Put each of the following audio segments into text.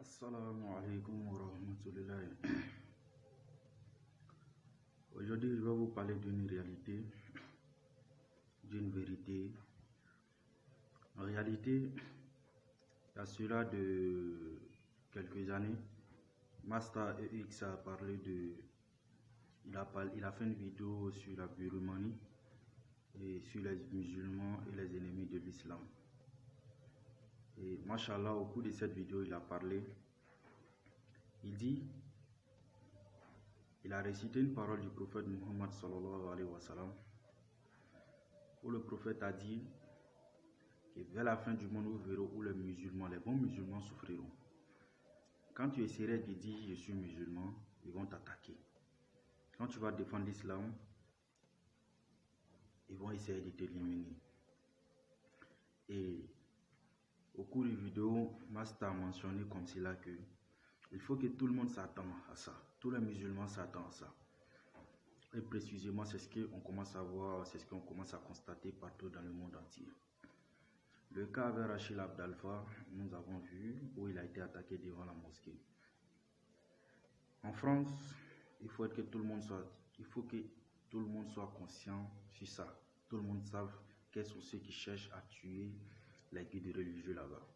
Assalamu alaikum wa rahmatullahi. Aujourd'hui, je vais vous parler d'une réalité, d'une vérité. En réalité, il y a cela de quelques années, Master EX a parlé de... Il a fait une vidéo sur la Birmanie et sur les musulmans et les ennemis de l'islam. Et machallah, au cours de cette vidéo, il a parlé. Il a récité une parole du prophète Muhammad sallallahu alayhi wa sallam, où le prophète a dit que vers la fin du monde, vous verrez où les musulmans, les bons musulmans souffriront. Quand tu essaierais de dire je suis musulman, ils vont t'attaquer. Quand tu vas défendre l'islam, ils vont essayer de t'éliminer. Et au cours de la vidéo, Master a mentionné comme cela que il faut que tout le monde s'attende à ça. Tous les musulmans s'attendent à ça. Et précisément, c'est ce qu'on commence à voir, c'est ce qu'on commence à constater partout dans le monde entier. Le cas avec Rachid Abdalfa, nous avons vu où il a été attaqué devant la mosquée. En France, il faut que tout le monde soit conscient sur ça. Tout le monde sache quels sont ceux qui cherchent à tuer les guides religieux là-bas.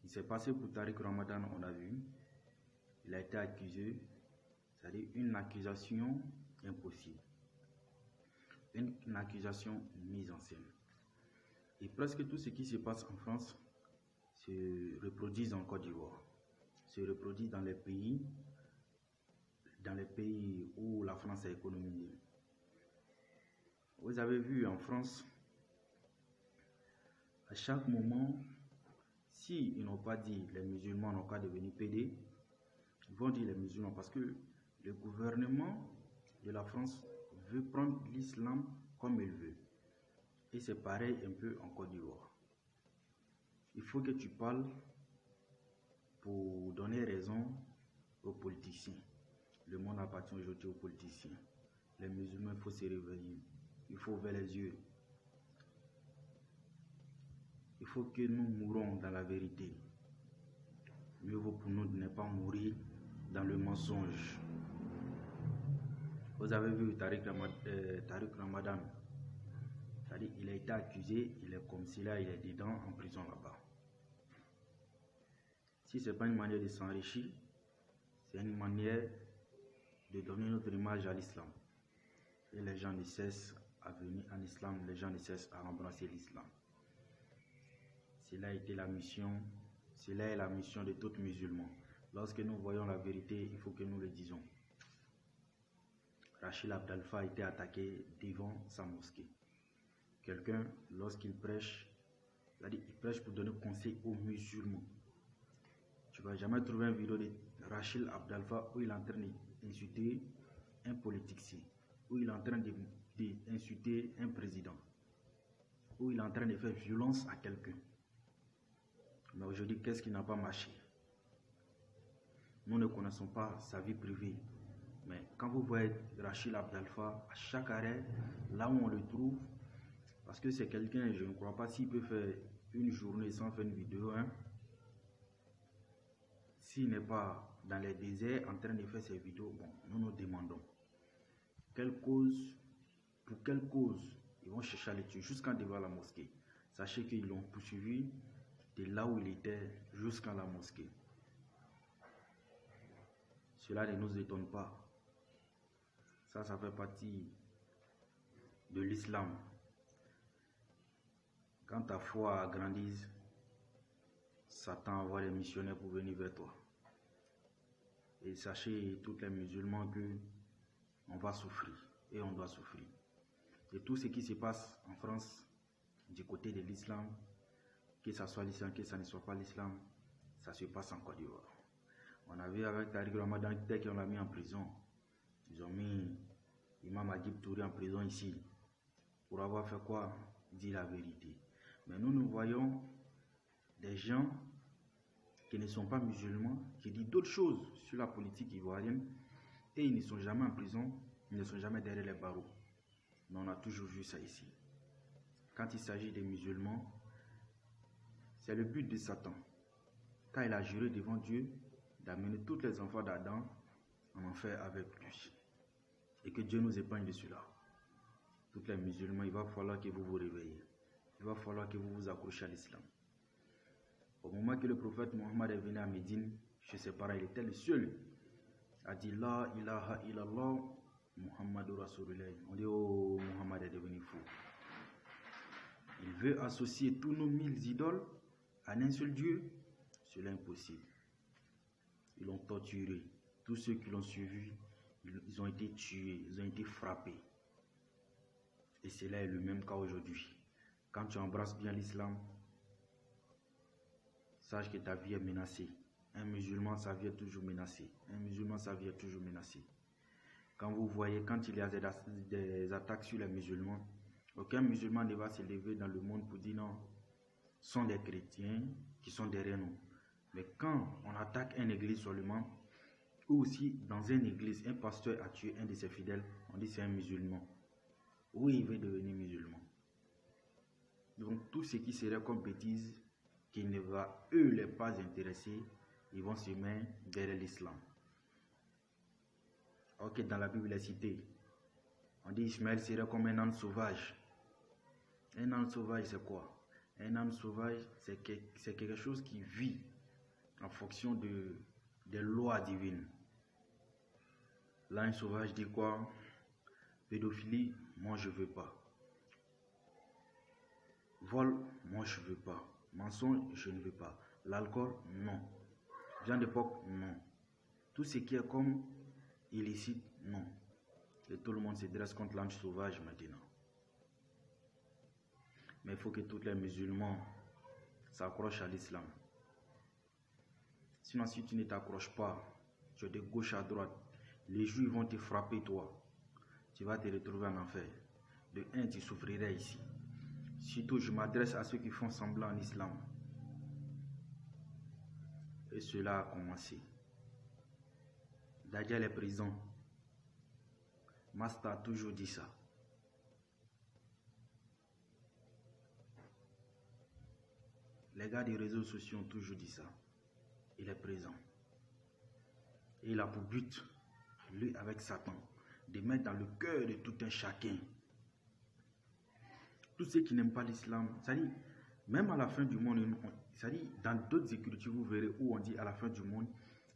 Il s'est passé pour Tariq Ramadan, on a vu. Il a été accusé, c'est-à-dire une accusation impossible. Une accusation mise en scène. Et presque tout ce qui se passe en France se reproduit en Côte d'Ivoire, se reproduit dans les pays où la France est économisée. Vous avez vu en France, à chaque moment, si ils n'ont pas dit les musulmans n'ont qu'à devenir pédés, ils vont dire les musulmans parce que le gouvernement de la France veut prendre l'islam comme il veut. Et c'est pareil un peu en Côte d'Ivoire. Il faut que tu parles pour donner raison aux politiciens. Le monde appartient aujourd'hui aux politiciens. Les musulmans, il faut se réveiller. Il faut ouvrir les yeux. Il faut que nous mourons dans la vérité. Mieux vaut pour nous de ne pas mourir dans le mensonge. Vous avez vu Tariq Ramadan. C'est-à-dire, il a été accusé, il est comme si là, il est dedans en prison là-bas. Si ce n'est pas une manière de s'enrichir, c'est une manière de donner notre image à l'islam. Et les gens ne cessent à venir en islam, les gens ne cessent à embrasser l'islam. Cela a été la mission, cela est la mission de tout musulman. Lorsque nous voyons la vérité, il faut que nous le disions. Rachid Abdalfa a été attaqué devant sa mosquée. Quelqu'un, lorsqu'il prêche, il prêche pour donner conseil aux musulmans. Tu ne vas jamais trouver une vidéo de Rachid Abdalfa où il est en train d'insulter un politicien, où il est en train d'insulter un président, où il est en train de faire violence à quelqu'un. Mais aujourd'hui, qu'est-ce qui n'a pas marché? Nous ne connaissons pas sa vie privée. Mais quand vous voyez Rachid Abdalfa, à chaque arrêt, là où on le trouve, parce que c'est quelqu'un, je ne crois pas s'il peut faire une journée sans faire une vidéo. S'il n'est pas dans les déserts en train de faire ses vidéos, bon, nous nous demandons pour quelle cause ils vont chercher à le tuer jusqu'en devant la mosquée. Sachez qu'ils l'ont poursuivi de là où il était jusqu'à la mosquée. Cela ne nous étonne pas. Ça fait partie de l'islam. Quand ta foi grandisse, Satan envoie les missionnaires pour venir vers toi. Et sachez, tous les musulmans, que on va souffrir et on doit souffrir. Et tout ce qui se passe en France, du côté de l'islam, que ce soit l'islam, que ça ne soit pas l'islam, ça se passe en Côte d'Ivoire. On a vu avec Tariq Ramadan, dès qu'on l'a mis en prison, ils ont mis Imam Adib Touré en prison ici, pour avoir fait quoi? Dire la vérité. Mais nous voyons des gens qui ne sont pas musulmans, qui disent d'autres choses sur la politique ivoirienne, et ils ne sont jamais en prison, ils ne sont jamais derrière les barreaux. Mais on a toujours vu ça ici. Quand il s'agit des musulmans, c'est le but de Satan. car il a juré devant Dieu d'amener tous les enfants d'Adam en enfer avec lui. Et que Dieu nous épargne de cela. Tous les musulmans, il va falloir que vous vous réveillez. Il va falloir que vous vous accrochiez à l'islam. Au moment que le prophète Mohammed est venu à Médine, chez ses parents, il était le seul à dire La ilaha illallah Muhammadur Rasulullah. On dit oh, Muhammad est devenu fou. Il veut associer tous nos 1000 idoles à un seul Dieu. Cela est impossible. Ils l'ont torturé. Tous ceux qui l'ont suivi, ils ont été tués, ils ont été frappés. Et cela est le même cas aujourd'hui. Quand tu embrasses bien l'islam, sache que ta vie est menacée. Un musulman, sa vie est toujours menacée. Un musulman, sa vie est toujours menacée. Quand vous voyez, quand il y a des attaques sur les musulmans, aucun musulman ne va se lever dans le monde pour dire non, ce sont des chrétiens qui sont derrière nous. Mais quand on attaque une église seulement, ou aussi dans une église, un pasteur a tué un de ses fidèles, on dit c'est un musulman. Oui, il veut devenir musulman. Donc tout ce qui serait comme bêtise, qui ne va eux les pas intéresser, ils vont se mettre derrière l'islam. Ok, dans la Bible, il est cité, on dit Ismaël serait comme un âne sauvage. Un âne sauvage, c'est quoi? Un âne sauvage, c'est quelque chose qui vit en fonction des lois divines. L'âne sauvage dit quoi? Pédophilie, moi je veux pas. Vol, moi je veux pas. Mensonge, je ne veux pas. L'alcool, non. Viande de porc, non. Tout ce qui est comme illicite, non. Et tout le monde se dresse contre l'âne sauvage maintenant. Mais il faut que tous les musulmans s'accrochent à l'islam. Sinon, si tu ne t'accroches pas, tu es de gauche à droite, les juifs vont te frapper toi. Tu vas te retrouver en enfer. De un, tu souffrirais ici. Surtout, je m'adresse à ceux qui font semblant en islam. Et cela a commencé. Dajjal est présent. Master a toujours dit ça. Les gars des réseaux sociaux ont toujours dit ça. Il est présent. Et il a pour but, lui avec Satan, de mettre dans le cœur de tout un chacun. Tous ceux qui n'aiment pas l'islam, c'est-à-dire, même à la fin du monde, c'est-à-dire, dans d'autres écritures, vous verrez où on dit à la fin du monde,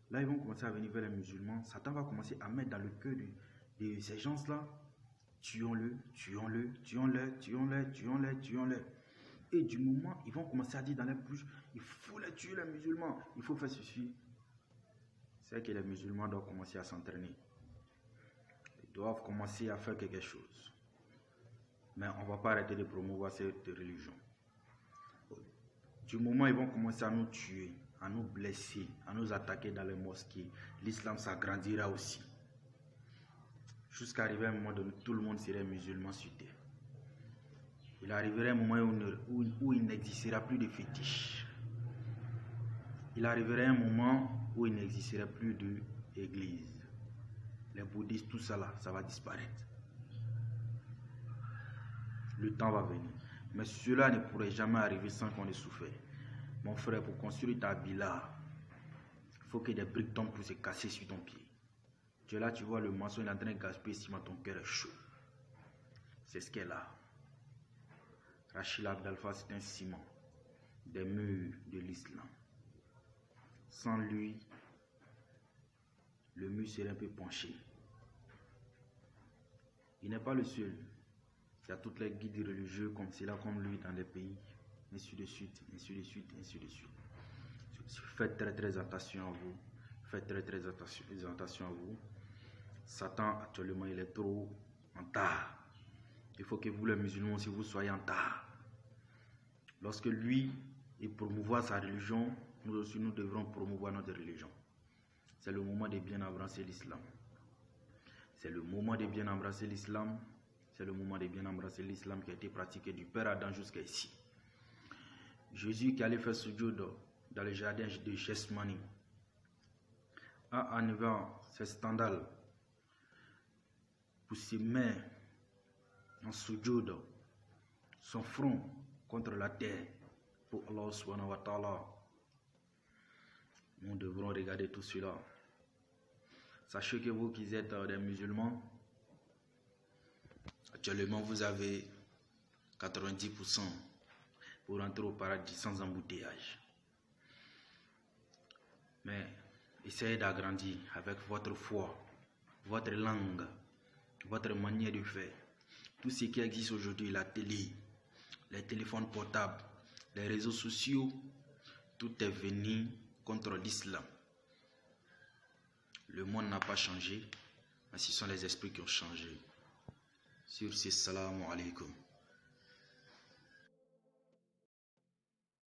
là, ils vont commencer à venir vers les musulmans. Satan va commencer à mettre dans le cœur de ces gens-là, tuons-le, tuons-le, tuons-le, tuons-le, tuons-le, tuons-le. Et du moment, ils vont commencer à dire dans les bouches, il faut les tuer les musulmans, il faut faire ceci. C'est que les musulmans doivent commencer à s'entraîner. Ils doivent commencer à faire quelque chose. Mais on ne va pas arrêter de promouvoir cette religion. Du moment où ils vont commencer à nous tuer, à nous blesser, à nous attaquer dans les mosquées, l'islam s'agrandira aussi. Jusqu'à arriver à un moment où tout le monde serait musulman sur terre. Il arriverait un moment où il n'existera plus de fétiches. Il arriverait un moment où il n'existerait plus d'église. Les bouddhistes, tout ça là, ça va disparaître. Le temps va venir. Mais cela ne pourrait jamais arriver sans qu'on ait souffert. Mon frère, pour construire ta villa, il faut que des briques tombent pour se casser sur ton pied. Tu es là, tu vois le maçon, il est en train de gaspiller ciment, ton cœur est chaud. C'est ce qu'elle a. Rachid Abdalfa, c'est un ciment des murs de l'islam. Sans lui, le mur serait un peu penché. Il n'est pas le seul. Il y a toutes les guides religieux comme cela, comme lui dans les pays, ainsi de suite, ainsi de suite, ainsi de suite. Faites très très attention à vous. Faites très très attention à vous. Satan, actuellement, il est trop en tard. Il faut que vous, les musulmans, aussi, vous soyez en tard. Lorsque lui, il promouvoit sa religion, nous aussi, nous devrons promouvoir notre religion. C'est le moment de bien embrasser l'islam. C'est le moment de bien embrasser l'islam. C'est le moment de bien embrasser l'islam qui a été pratiqué du Père Adam jusqu'à ici. Jésus qui allait faire sujoud dans le jardin de Gethsémani a enlevé ses sandales pour se mettre en sujoud, son front contre la terre pour Allah subhanahu wa ta'ala. nous devrons regarder tout cela. Sachez que vous qui êtes des musulmans, actuellement vous avez 90% pour entrer au paradis sans embouteillage. Mais essayez d'agrandir avec votre foi, votre langue, votre manière de faire. Tout ce qui existe aujourd'hui, la télé, les téléphones portables, les réseaux sociaux, tout est venu contre l'islam. Le monde n'a pas changé, mais ce sont les esprits qui ont changé. Sur ce, salam alaikum.